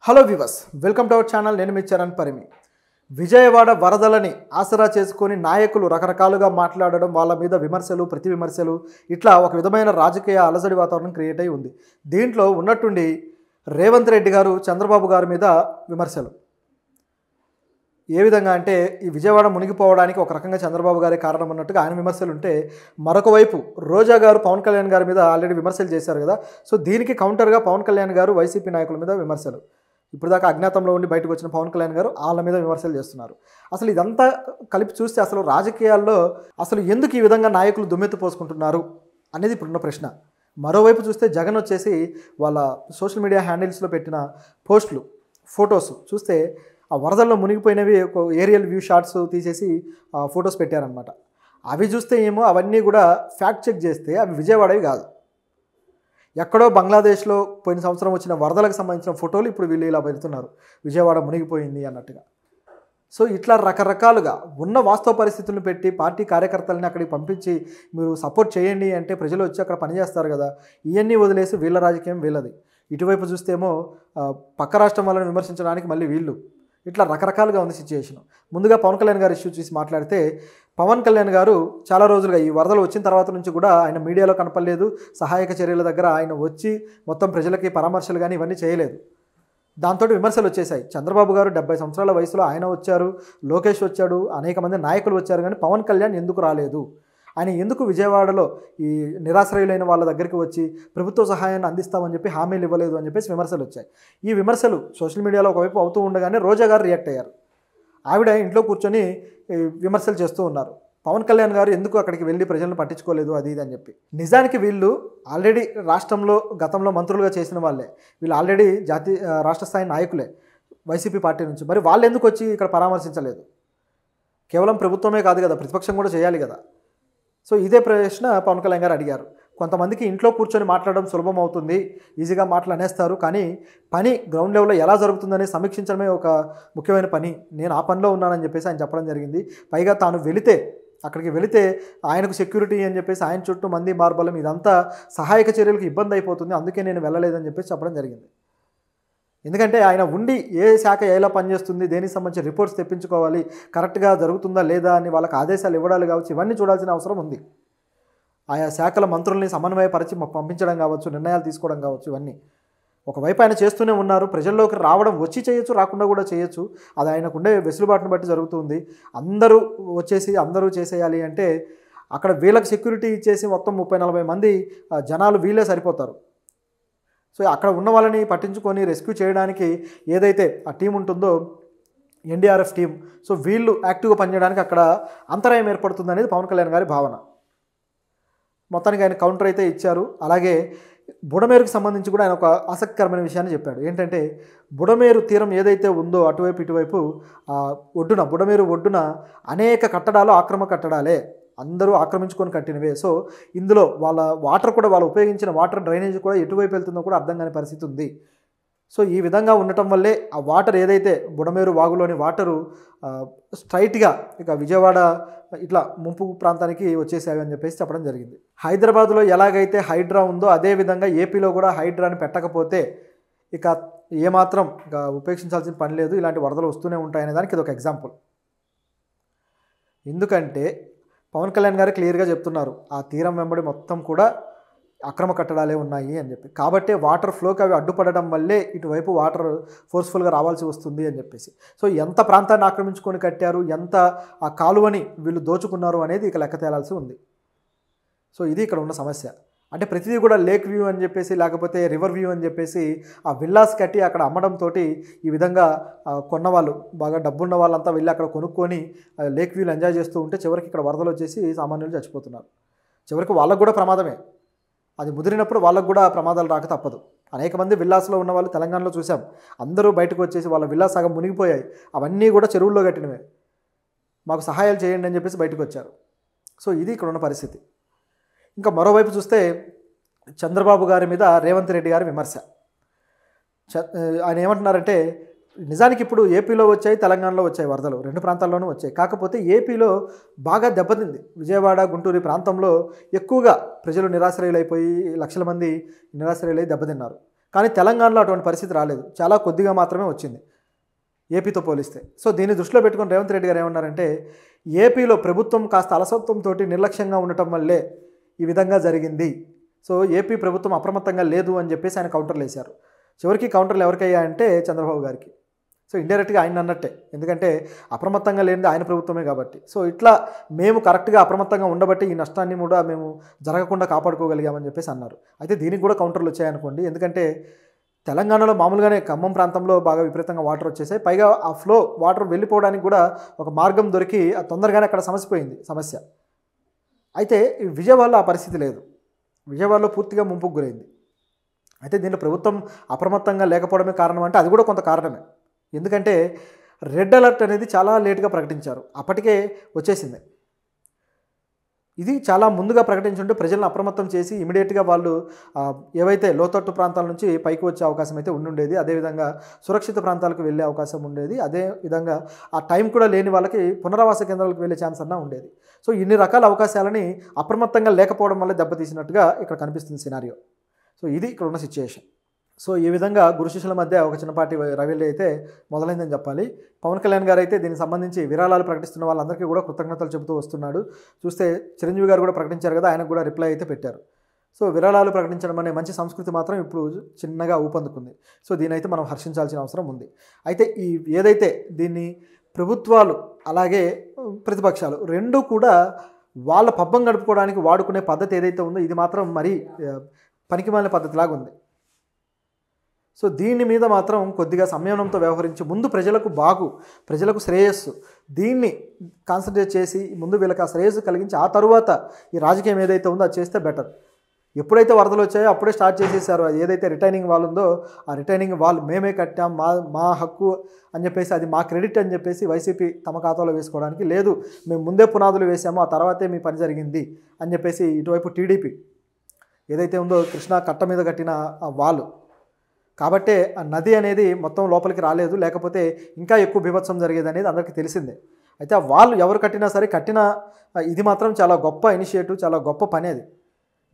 Hello viewers, welcome to our channel. నేను మీ చరణ్ పరిమి. విజయవాడ వరదలని ఆసరా చేసుకొని నాయకులు రకరకాలుగా మాట్లాడడం, వాళ్ళ మీద విమర్శలు, ప్రతి విమర్శలు, ఇట్లా ఒక విధమైన రాజకీయ అలజడి వాతావరణం క్రియేట్ అయి ఉంది. దీంట్లో ఉన్నట్టుండి రేవంత్ రెడ్డి గారు చంద్రబాబు గారి మీద విమర్శలు. ఏ విధంగా అంటే, ఈ విజయవాడ మునిగిపోవడానికి ఒక రకంగా చంద్రబాబు గారే కారణం అన్నట్టుగా ఆయన విమర్శలు ఉంటే, మరొక వైపు రోజా గారు పవన్ కళ్యాణ్ గారి మీద ఆల్రెడీ విమర్శలు చేశారు కదా. సో దీనికి కౌంటర్గా పవన్ కళ్యాణ్ గారు వైసీపీ నాయకుల మీద విమర్శలు. ఇప్పుడు దాకా అజ్ఞాతంలో ఉండి బయటకు వచ్చిన పవన్ కళ్యాణ్ గారు వాళ్ళ మీద విమర్శలు చేస్తున్నారు. అసలు ఇదంతా కలిపి చూస్తే అసలు రాజకీయాల్లో అసలు ఎందుకు ఈ విధంగా నాయకులు దుమ్మెత్తి పోసుకుంటున్నారు అనేది ఇప్పుడున్న ప్రశ్న. మరోవైపు చూస్తే జగన్ వచ్చేసి వాళ్ళ సోషల్ మీడియా హ్యాండిల్స్లో పెట్టిన పోస్టులు, ఫొటోస్ చూస్తే ఆ వరదల్లో మునిగిపోయినవి ఒక ఏరియల్ వ్యూ షాట్స్ తీసేసి ఫొటోస్ పెట్టారనమాట. అవి చూస్తే ఏమో అవన్నీ కూడా ఫ్యాక్ట్ చెక్ చేస్తే అవి విజయవాడవి కాదు, ఎక్కడో బంగ్లాదేశ్లో పోయిన సంవత్సరం వచ్చిన వరదలకు సంబంధించిన ఫోటోలు ఇప్పుడు వీళ్ళు ఇలా పెడుతున్నారు, విజయవాడ మునిగిపోయింది అన్నట్టుగా. సో ఇట్లా రకరకాలుగా ఉన్న వాస్తవ పరిస్థితులను పెట్టి పార్టీ కార్యకర్తలని అక్కడికి పంపించి మీరు సపోర్ట్ చేయండి అంటే ప్రజలు వచ్చి అక్కడ పనిచేస్తారు కదా. ఇవన్నీ వదిలేసి వీళ్ళ రాజకీయం వీళ్ళది. ఇటువైపు చూస్తేమో పక్క రాష్ట్రం వాళ్ళని విమర్శించడానికి మళ్ళీ వీళ్ళు, ఇట్లా రకరకాలుగా ఉంది సిచ్యుయేషన్. ముందుగా పవన్ కళ్యాణ్ గారు ఇష్యూ చూసి మాట్లాడితే, పవన్ కళ్యాణ్ గారు చాలా రోజులుగా ఈ వరదలు వచ్చిన తర్వాత నుంచి కూడా ఆయన మీడియాలో కనపడలేదు. సహాయక చర్యల దగ్గర ఆయన వచ్చి మొత్తం ప్రజలకి పరామర్శలు కానీ ఇవన్నీ చేయలేదు. దాంతో విమర్శలు వచ్చేసాయి. చంద్రబాబు గారు 70 సంవత్సరాల వయసులో ఆయన వచ్చారు, లోకేష్ వచ్చాడు, అనేక మంది నాయకులు వచ్చారు, కానీ పవన్ కళ్యాణ్ ఎందుకు రాలేదు, ఆయన ఎందుకు విజయవాడలో ఈ నిరాశ్రయులైన వాళ్ళ దగ్గరికి వచ్చి ప్రభుత్వ సహాయాన్ని అందిస్తామని చెప్పి హామీలు ఇవ్వలేదు అని చెప్పేసి విమర్శలు వచ్చాయి. ఈ విమర్శలు సోషల్ మీడియాలో ఒకవైపు అవుతూ ఉండగానే రోజా గారు రియాక్ట్ అయ్యారు. ఆవిడ ఇంట్లో కూర్చొని విమర్శలు చేస్తూ ఉన్నారు. పవన్ కళ్యాణ్ గారు ఎందుకు అక్కడికి వెళ్ళి ప్రజలను పట్టించుకోలేదు అది ఇది అని చెప్పి. నిజానికి వీళ్ళు ఆల్రెడీ రాష్ట్రంలో గతంలో మంత్రులుగా చేసిన వాళ్ళే, వీళ్ళు ఆల్రెడీ రాష్ట్ర స్థాయి నాయకులే వైసీపీ పార్టీ నుంచి. మరి వాళ్ళు ఎందుకు వచ్చి ఇక్కడ పరామర్శించలేదు? కేవలం ప్రభుత్వమే కాదు కదా, ప్రతిపక్షం కూడా చేయాలి కదా. సో ఇదే ప్రశ్న పవన్ కళ్యాణ్ గారు అడిగారు. కొంతమందికి ఇంట్లో కూర్చొని మాట్లాడడం సులభం అవుతుంది, ఈజీగా మాటలు అనేస్తారు, కానీ పని గ్రౌండ్ లెవెల్లో ఎలా జరుగుతుందని సమీక్షించడమే ఒక ముఖ్యమైన పని, నేను ఆ పనిలో ఉన్నానని చెప్పేసి ఆయన చెప్పడం జరిగింది. పైగా తాను అక్కడికి వెళితే ఆయనకు సెక్యూరిటీ అని చెప్పేసి ఆయన చుట్టూ మంది మార్బలం, ఇదంతా సహాయక చర్యలకు ఇబ్బంది అయిపోతుంది, అందుకే నేను వెళ్ళలేదని చెప్పేసి చెప్పడం జరిగింది. ఎందుకంటే ఆయన ఉండి ఏ శాఖ ఎలా పనిచేస్తుంది, దేనికి సంబంధించిన రిపోర్ట్స్ తెప్పించుకోవాలి, కరెక్ట్గా జరుగుతుందా లేదా అని వాళ్ళకి ఆదేశాలు ఇవ్వడాలు కావచ్చు, ఇవన్నీ చూడాల్సిన అవసరం ఉంది. ఆయా శాఖల మంత్రుల్ని సమన్వయపరిచి పంపించడం కావచ్చు, నిర్ణయాలు తీసుకోవడం కావచ్చు, ఇవన్నీ ఒకవైపు ఆయన చేస్తూనే ఉన్నారు. ప్రజల్లోకి రావడం వచ్చి చేయొచ్చు, రాకుండా కూడా చేయొచ్చు, అది ఆయనకు ఉండే వెసులుబాటును బట్టి జరుగుతుంది. అందరూ వచ్చేసి అందరూ చేసేయాలి అంటే అక్కడ వీళ్ళకి సెక్యూరిటీ ఇచ్చేసి మొత్తం 30-40 మంది జనాలు వీళ్ళే సరిపోతారు. సో అక్కడ ఉన్న వాళ్ళని పట్టించుకొని రెస్క్యూ చేయడానికి ఏదైతే ఆ టీం ఉంటుందో ఎన్డీఆర్ఎఫ్ టీం, సో వీళ్ళు యాక్టివ్గా పనిచేయడానికి అక్కడ అంతరాయం ఏర్పడుతుంది అనేది పవన్ కళ్యాణ్ గారి భావన. మొత్తానికి ఆయన కౌంటర్ అయితే ఇచ్చారు. అలాగే బుడమేరుకు సంబంధించి కూడా ఆయన ఒక ఆసక్తికరమైన విషయాన్ని చెప్పాడు. ఏంటంటే బుడమేరు తీరం ఏదైతే ఉందో అటువైపు ఇటువైపు బుడమేరు ఒడ్డున అనేక కట్టడాలు ఆక్రమ కట్టడాలే, అందరూ ఆక్రమించుకొని కట్టినవే. సో ఇందులో వాళ్ళ వాటర్ కూడా, వాళ్ళు ఉపయోగించిన వాటర్ డ్రైనేజ్ కూడా ఎటువైపు వెళ్తుందో కూడా అర్థం కాని పరిస్థితి ఉంది. సో ఈ విధంగా ఉండటం వల్లే ఆ వాటర్ ఏదైతే బుడమేరు వాగులోని వాటరు స్ట్రైట్గా ఇక విజయవాడ ఇట్లా ముంపు ప్రాంతానికి వచ్చేసాయి అని చెప్పేసి చెప్పడం జరిగింది. హైదరాబాద్లో ఎలాగైతే హైడ్రా ఉందో అదేవిధంగా ఏపీలో కూడా హైడ్రాని పెట్టకపోతే ఇక ఏమాత్రం ఇక ఉపేక్షించాల్సిన పని లేదు, ఇలాంటి వరదలు వస్తూనే ఉంటాయనే దానికి ఇది ఒక ఎగ్జాంపుల్. ఎందుకంటే పవన్ కళ్యాణ్ గారు క్లియర్గా చెప్తున్నారు, ఆ తీరం వెంబడి మొత్తం కూడా అక్రమ కట్టడాలే ఉన్నాయి అని చెప్పి. కాబట్టి వాటర్ ఫ్లోకి అవి అడ్డుపడడం వల్లే ఇటువైపు వాటర్ ఫోర్స్ఫుల్గా రావాల్సి వస్తుంది అని చెప్పేసి. సో ఎంత ప్రాంతాన్ని ఆక్రమించుకొని కట్టారు, ఎంత ఆ కాలువని వీళ్ళు దోచుకున్నారు అనేది ఇక లెక్క తేలాల్సి ఉంది. సో ఇది ఇక్కడ ఉన్న సమస్య. అంటే ప్రతిదీ కూడా లేక్ వ్యూ అని చెప్పేసి, లేకపోతే రివర్ వ్యూ అని చెప్పేసి ఆ విల్లాస్ కట్టి అక్కడ అమ్మడంతో ఈ విధంగా కొన్నవాళ్ళు, బాగా డబ్బున్న వాళ్ళంతా వెళ్ళి అక్కడ కొనుక్కొని లేక్ వ్యూలు ఎంజాయ్ చేస్తూ ఉంటే చివరికి ఇక్కడ వరదలు వచ్చేసి సామాన్యులు చచ్చిపోతున్నారు. చివరికి వాళ్ళకు కూడా ప్రమాదమే, అది ముదిరినప్పుడు వాళ్ళకు కూడా ప్రమాదాలు రాక తప్పదు. అనేక మంది విల్లాస్లో ఉన్న వాళ్ళు తెలంగాణలో చూసాం, అందరూ బయటకు వచ్చేసి వాళ్ళ విల్లాస్ సగం మునిగిపోయాయి, అవన్నీ కూడా చెరువుల్లో కట్టినవే, మాకు సహాయాలు చేయండి అని చెప్పేసి బయటకు వచ్చారు. సో ఇది ఇక్కడ ఉన్న పరిస్థితి. ఇంకా మరోవైపు చూస్తే చంద్రబాబు గారి మీద రేవంత్ రెడ్డి గారి విమర్శ. ఆయన ఏమంటున్నారంటే, నిజానికి ఇప్పుడు ఏపీలో వచ్చాయి, తెలంగాణలో వచ్చాయి వరదలు, రెండు ప్రాంతాల్లోనూ వచ్చాయి. కాకపోతే ఏపీలో బాగా దెబ్బతింది. విజయవాడ, గుంటూరు ప్రాంతంలో ఎక్కువగా ప్రజలు నిరాశ్రయులైపోయి లక్షల మంది నిరాశ్రయులై దెబ్బతిన్నారు. కానీ తెలంగాణలో అటువంటి పరిస్థితి రాలేదు, చాలా కొద్దిగా మాత్రమే వచ్చింది ఏపీతో పోలిస్తే. సో దీన్ని దృష్టిలో పెట్టుకుని రేవంత్ రెడ్డి గారు ఏమన్నారంటే, ఏపీలో ప్రభుత్వం కాస్త అలసత్వంతో నిర్లక్ష్యంగా ఉండటం వల్లే ఈ విధంగా జరిగింది, సో ఏపీ ప్రభుత్వం అప్రమత్తంగా లేదు అని చెప్పేసి ఆయన కౌంటర్లు వేశారు. చివరికి కౌంటర్లు ఎవరికయ్యా అంటే చంద్రబాబు గారికి. సో ఇండైరెక్ట్గా ఆయన అన్నట్టే, ఎందుకంటే అప్రమత్తంగా లేనిది ఆయన ప్రభుత్వమే కాబట్టి. సో ఇట్లా మేము కరెక్ట్గా అప్రమత్తంగా ఉండబట్టి ఈ నష్టాన్ని కూడా మేము జరగకుండా కాపాడుకోగలిగామని చెప్పేసి అన్నారు. అయితే దీనికి కూడా కౌంటర్లు వచ్చాయనుకోండి, ఎందుకంటే తెలంగాణలో మామూలుగానే ఖమ్మం ప్రాంతంలో బాగా విపరీతంగా వాటర్ వచ్చేసాయి, పైగా ఆ ఫ్లో వాటర్ వెళ్ళిపోవడానికి కూడా ఒక మార్గం దొరికి తొందరగానే అక్కడ సమస్య. అయితే విజయవాడలో ఆ పరిస్థితి లేదు, విజయవాడలో పూర్తిగా ముంపుకు గురైంది. అయితే దీంట్లో ప్రభుత్వం అప్రమత్తంగా లేకపోవడమే కారణం అంటే అది కూడా కొంత కారణమే, ఎందుకంటే రెడ్ అలర్ట్ అనేది చాలా లేట్గా ప్రకటించారు, అప్పటికే వచ్చేసింది. ఇది చాలా ముందుగా ప్రకటించుంటే ప్రజలను అప్రమత్తం చేసి ఇమీడియట్గా వాళ్ళు ఏవైతే లోతట్టు ప్రాంతాల నుంచి పైకి వచ్చే అవకాశం అయితే ఉండుండేది, అదేవిధంగా సురక్షిత ప్రాంతాలకు వెళ్ళే అవకాశం ఉండేది, అదేవిధంగా ఆ టైం కూడా లేని వాళ్ళకి పునరావాస కేంద్రాలకు వెళ్ళే ఛాన్స్ అన్నా ఉండేది. సో ఇన్ని రకాల అవకాశాలని అప్రమత్తంగా లేకపోవడం వల్ల దెబ్బతీసినట్టుగా ఇక్కడ కనిపిస్తుంది సినారియో. సో ఇది ఇక్కడ ఉన్న సిచ్యుయేషన్. సో ఈ విధంగా గురు శిష్యుల మధ్య ఒక చిన్నపాటి రవిల్లి అయితే మొదలైందని చెప్పాలి. పవన్ కళ్యాణ్ గారు అయితే దీనికి సంబంధించి విరాళాలు ప్రకటిస్తున్న వాళ్ళందరికీ కూడా కృతజ్ఞతలు చెబుతూ వస్తున్నాడు. చూస్తే చిరంజీవి గారు కూడా ప్రకటించారు కదా, ఆయనకు కూడా రిప్లై అయితే పెట్టారు. సో విరాళాలు ప్రకటించడం అనే మంచి సంస్కృతి మాత్రం ఇప్పుడు చిన్నగా ఊపందుకుంది. సో దీనైతే మనం హర్షించాల్సిన అవసరం ఉంది. అయితే ఏదైతే దీన్ని ప్రభుత్వాలు అలాగే ప్రతిపక్షాలు రెండూ కూడా వాళ్ళ పబ్బం గడుపుకోవడానికి వాడుకునే పద్ధతి ఏదైతే ఉందో ఇది మాత్రం మరీ పనికిమాలిన పద్ధతిలాగా ఉంది. సో దీని మీద మాత్రం కొద్దిగా సంయమనంతో వ్యవహరించి ముందు ప్రజలకు శ్రేయస్సు దీన్ని కాన్సన్ట్రేట్ చేసి ముందు వీళ్ళకి ఆ శ్రేయస్సు కలిగించి ఆ తరువాత ఈ రాజకీయం ఏదైతే ఉందో అది చేస్తే బెటర్. ఎప్పుడైతే వరదలు వచ్చాయో అప్పుడే స్టార్ట్ చేసేసారు, అది ఏదైతే రిటైనింగ్ వాల్ ఉందో ఆ రిటైనింగ్ వాల్ మేమే కట్టాం, మా హక్కు అని చెప్పేసి, అది మా క్రెడిట్ అని చెప్పేసి వైసీపీ తమ ఖాతాలో వేసుకోవడానికి లేదు, మేము ముందే పునాదులు వేసామో ఆ తర్వాతే మీ పని జరిగింది అని చెప్పేసి ఇటువైపు టీడీపీ ఏదైతే ఉందో కృష్ణా కట్ట మీద కట్టిన ఆ వాల్ కాబట్టే ఆ నది అనేది మొత్తం లోపలికి రాలేదు, లేకపోతే ఇంకా ఎక్కువ బీభత్సం జరిగేది అనేది అందరికీ తెలిసిందే. అయితే ఆ వాల్ ఎవరు కట్టినా సరే ఇది మాత్రం చాలా గొప్ప ఇనిషియేటివ్, చాలా గొప్ప పని అది.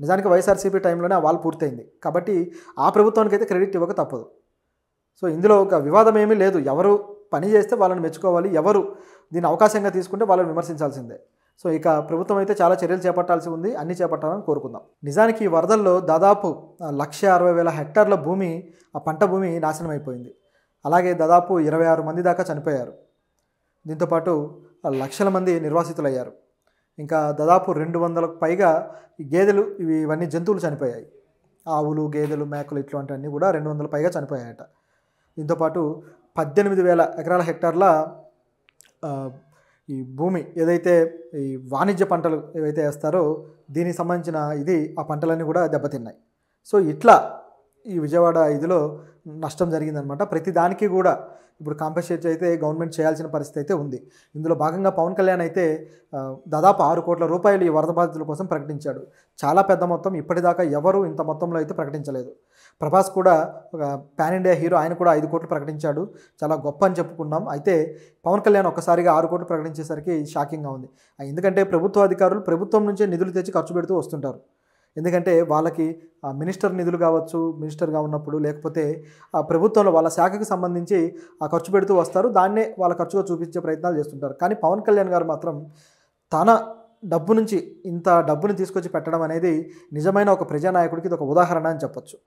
నిజానికి వైఎస్ఆర్సీపీ టైంలోనే ఆ వాల్ పూర్తయింది కాబట్టి ఆ ప్రభుత్వానికి అయితే క్రెడిట్ ఇవ్వక తప్పదు. సో ఇందులో ఒక వివాదం ఏమీ లేదు, ఎవరు పని చేస్తే వాళ్ళని మెచ్చుకోవాలి, ఎవరు దీన్ని అవకాశంగా తీసుకుంటే వాళ్ళని విమర్శించాల్సిందే. సో ఇక ప్రభుత్వం అయితే చాలా చర్యలు చేపట్టాల్సి ఉంది, అన్నీ చేపట్టాలని కోరుకుందాం. నిజానికి ఈ వరదల్లో దాదాపు 1,60,000 హెక్టార్ల భూమి, ఆ పంట భూమి నాశనం అయిపోయింది. అలాగే దాదాపు 26 మంది దాకా చనిపోయారు. దీంతోపాటు లక్షల మంది నిర్వాసితులయ్యారు. ఇంకా దాదాపు 200లకు పైగా ఈ గేదెలు ఇవన్నీ జంతువులు చనిపోయాయి. ఆవులు, గేదెలు, మేకలు ఇట్లాంటివన్నీ కూడా 200 పైగా చనిపోయాయట. దీంతోపాటు 18,000 ఎకరాల హెక్టార్ల ఈ భూమి ఏదైతే ఈ వాణిజ్య పంటలు ఏవైతే వేస్తారో దీనికి సంబంధించిన ఆ పంటలన్నీ కూడా దెబ్బతిన్నాయి. సో ఇట్లా ఈ విజయవాడ ఇదిలో నష్టం జరిగిందనమాట. ప్రతి దానికి కూడా ఇప్పుడు కాంపెన్సేట్ అయితే గవర్నమెంట్ చేయాల్సిన పరిస్థితి అయితే ఉంది. ఇందులో భాగంగా పవన్ కళ్యాణ్ అయితే దాదాపు 6 కోట్ల రూపాయలు ఈ వరద బాధితుల కోసం ప్రకటించాడు. చాలా పెద్ద మొత్తం, ఇప్పటిదాకా ఎవరు ఇంత మొత్తంలో అయితే ప్రకటించలేదు. ప్రభాస్ కూడా ఒక పాన్ ఇండియా హీరో, ఆయన కూడా 5 కోట్లు ప్రకటించాడు, చాలా గొప్ప అని చెప్పుకున్నాం. అయితే పవన్ కళ్యాణ్ ఒక్కసారిగా 6 కోట్లు ప్రకటించేసరికి షాకింగ్గా ఉంది. ఎందుకంటే ప్రభుత్వ అధికారులు ప్రభుత్వం నుంచే నిధులు తెచ్చి ఖర్చు పెడుతూ వస్తుంటారు. ఎందుకంటే వాళ్ళకి మినిస్టర్ నిధులు కావచ్చు, మినిస్టర్గా ఉన్నప్పుడు లేకపోతే ఆ ప్రభుత్వంలో వాళ్ళ శాఖకు సంబంధించి ఆ ఖర్చు పెడుతూ వస్తారు, దాన్నే వాళ్ళ ఖర్చుగా చూపించే ప్రయత్నాలు చేస్తుంటారు. కానీ పవన్ కళ్యాణ్ గారు మాత్రం తన డబ్బు నుంచి ఇంత డబ్బుని తీసుకొచ్చి పెట్టడం అనేది నిజమైన ఒక ప్రజానాయకుడికి ఇది ఒక ఉదాహరణ అని చెప్పొచ్చు.